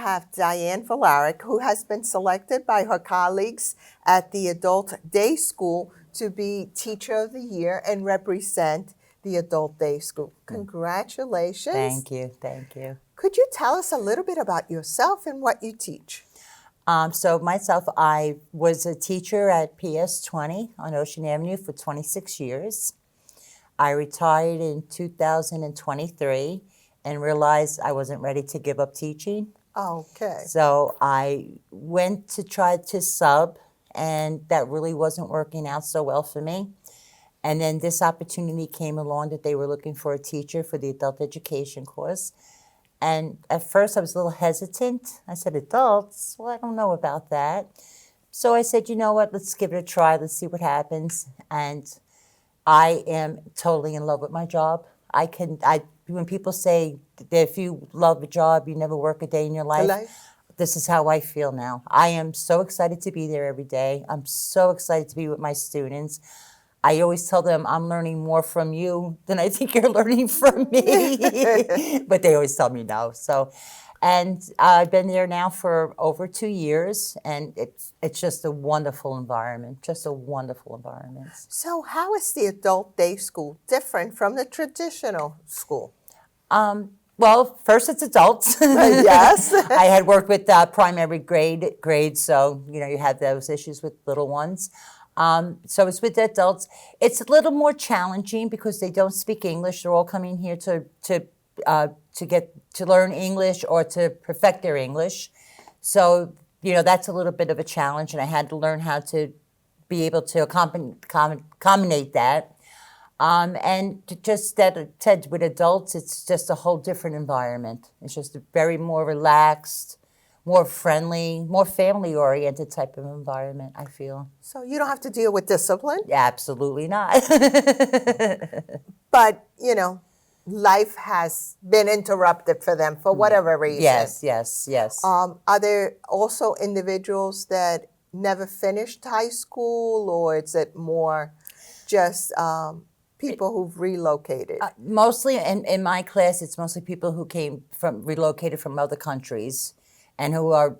have Diane Volaric, who has been selected by her colleagues at the Adult Day School to be Teacher of the Year and represent the Adult Day School. Congratulations. Thank you, thank you. Could you tell us a little bit about yourself and what you teach? So myself, I was a teacher at PS 20 on Ocean Avenue for 26 years. I retired in 2023 and realized I wasn't ready to give up teaching. Okay. So I went to try to sub, and that really wasn't working out so well for me. And then this opportunity came along that they were looking for a teacher for the adult education course. And at first I was a little hesitant. I said, adults? Well, I don't know about that. So I said, you know what, let's give it a try. Let's see what happens. And I am totally in love with my job. When people say that if you love a job, you never work a day in your life, this is how I feel now. I am so excited to be there every day. I'm so excited to be with my students. I always tell them I'm learning more from you than I think you're learning from me. But they always tell me no. And I've been there now for over 2 years, and it's just a wonderful environment, just a wonderful environment. So how is the Adult Day School different from the traditional school? Well, first it's adults. Yes. I had worked with primary grades, so you have those issues with little ones. So it's with the adults. It's a little more challenging because they don't speak English. They're all coming here to learn English or to perfect their English. So that's a little bit of a challenge, and I had to learn how to be able to accommodate that. And just that said, with adults, it's just a whole different environment. It's just a very more relaxed, more friendly, more family-oriented type of environment, I feel. So you don't have to deal with discipline? Absolutely not. But, life has been interrupted for them for whatever reason. Yes. Are there also individuals that never finished high school, or is it more just people who've relocated? Mostly, in my class, it's mostly people who relocated from other countries, and who are,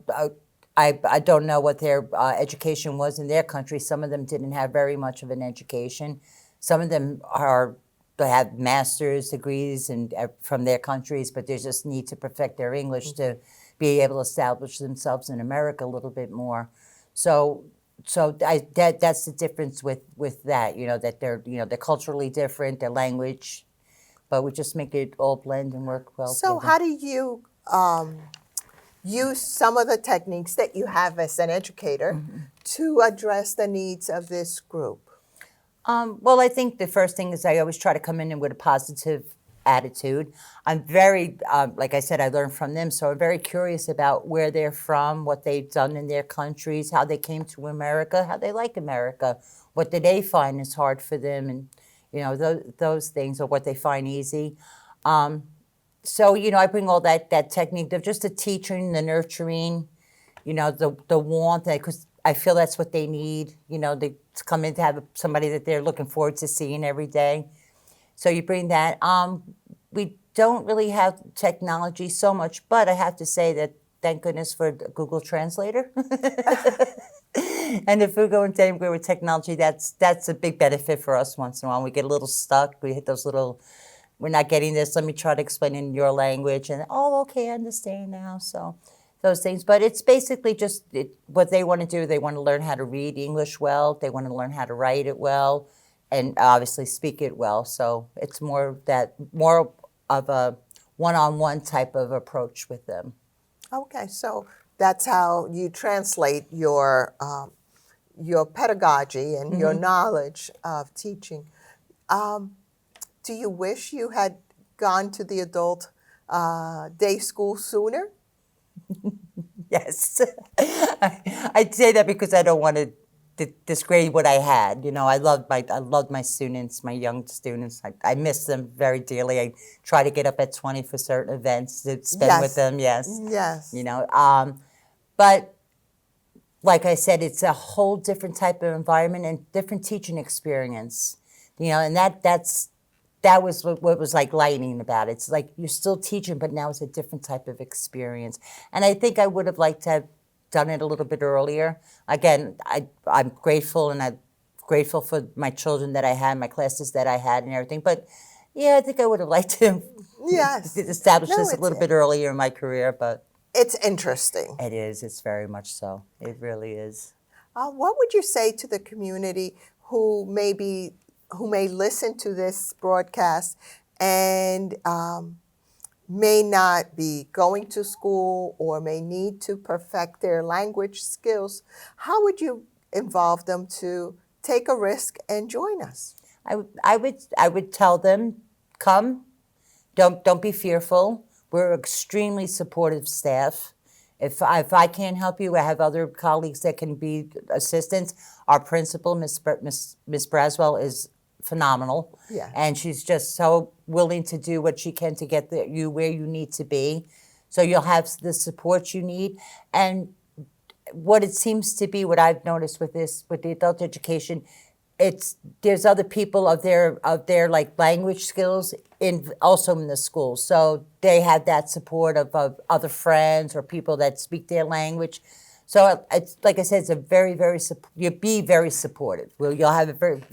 I don't know what their education was in their country. Some of them didn't have very much of an education. Some of them they have master's degrees from their countries, but they just need to perfect their English to be able to establish themselves in America a little bit more. So that's the difference with that, that they're culturally different, their language, but we just make it all blend and work well So together. how do you use some of the techniques that you have as an educator to address the needs of this group? Well, I think the first thing is I always try to come in with a positive attitude. I'm very, like I said, I learned from them, so I'm very curious about where they're from, what they've done in their countries, how they came to America, how they like America, what do they find is hard for them, and those things, or what they find easy. So I bring all that technique of just the teaching, the nurturing, the warmth, because I feel that's what they need. They come in to have somebody that they're looking forward to seeing every day. So you bring that. We don't really have technology so much, but I have to say that thank goodness for Google Translator. And if we're going to anywhere with technology, that's a big benefit for us once in a while. We get a little stuck. We hit those little, we're not getting this. Let me try to explain in your language. And, okay, I understand now. So those things. But it's basically just what they want to do. They want to learn how to read English well. They want to learn how to write it well, and obviously speak it well. So it's more of a one-on-one type of approach with them. Okay, so that's how you translate your pedagogy and your knowledge of teaching. Do you wish you had gone to the Adult Day School sooner? Yes. I'd say that because I don't want to disgrade what I had. I loved my students, my young students. I miss them very dearly. I try to get up at 20 for certain events to spend with them. Yes. But like I said, it's a whole different type of environment and different teaching experience. And that's that was what was like lightning about it. It's like you're still teaching, but now it's a different type of experience. And I think I would have liked to have done it a little bit earlier. Again, I'm grateful, and I'm grateful for my children that I had, my classes that I had, and everything. But yeah, I think I would have liked to Yes. establish No, this a it's little bit earlier in my career. But it's interesting. it is. It's very much so. It really is. What would you say to the community who may listen to this broadcast and may not be going to school or may need to perfect their language skills? How would you involve them to take a risk and join us? I would tell them, come. Don't be fearful. We're extremely supportive staff. If I can't help you, I have other colleagues that can be assistants. Our principal, Miss Braswell, is phenomenal. Yeah. And she's just so willing to do what she can to get you where you need to be. So you'll have the support you need. And what it seems to be, what I've noticed with the adult education, there's other people of their like language skills also in the school, so they have that support of other friends or people that speak their language. So it's like I said, it's a very you'll be very supported. You'll have a very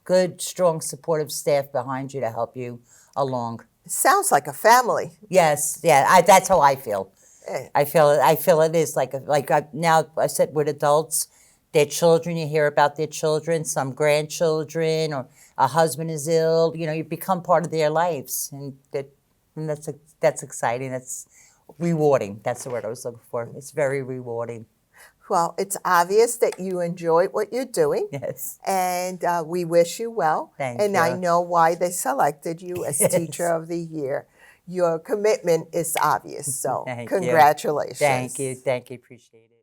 good, strong, supportive staff behind you to help you along. It sounds like a family. Yes, yeah, that's how I feel. Eh. I feel it is now I said with adults. Their children, you hear about their children, some grandchildren, or a husband is ill. You become part of their lives, and that's exciting. That's rewarding. That's the word I was looking for. It's very rewarding. Well, it's obvious that you enjoy what you're doing. Yes. And we wish you well. Thank and you. I know why they selected you as Yes. Teacher of the Year. Your commitment is obvious. So Thank you. congratulations. Thank you. Appreciate it.